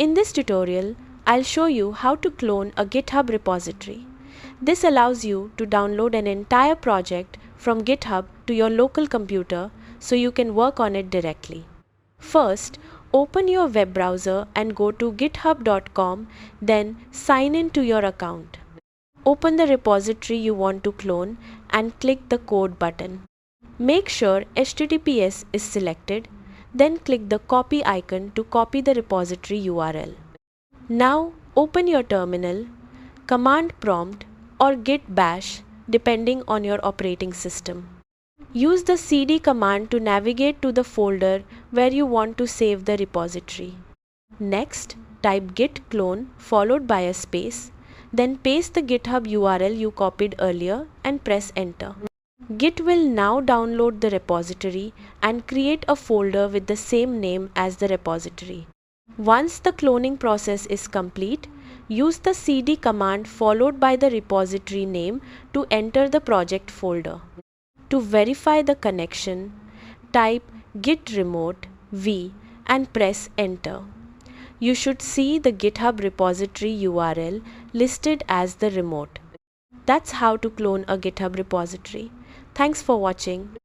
In this tutorial, I'll show you how to clone a GitHub repository. This allows you to download an entire project from GitHub to your local computer so you can work on it directly. First, open your web browser and go to github.com, then sign in to your account. Open the repository you want to clone and click the code button. Make sure HTTPS is selected, then click the copy icon to copy the repository URL. Now open your terminal, command prompt or git bash depending on your operating system. Use the cd command to navigate to the folder where you want to save the repository. Next, type git clone followed by a space, then paste the GitHub URL you copied earlier and press enter. Git will now download the repository and create a folder with the same name as the repository. Once the cloning process is complete, use the cd command followed by the repository name to enter the project folder. To verify the connection, type git remote v and press enter. You should see the GitHub repository URL listed as the remote. That's how to clone a GitHub repository. Thanks for watching.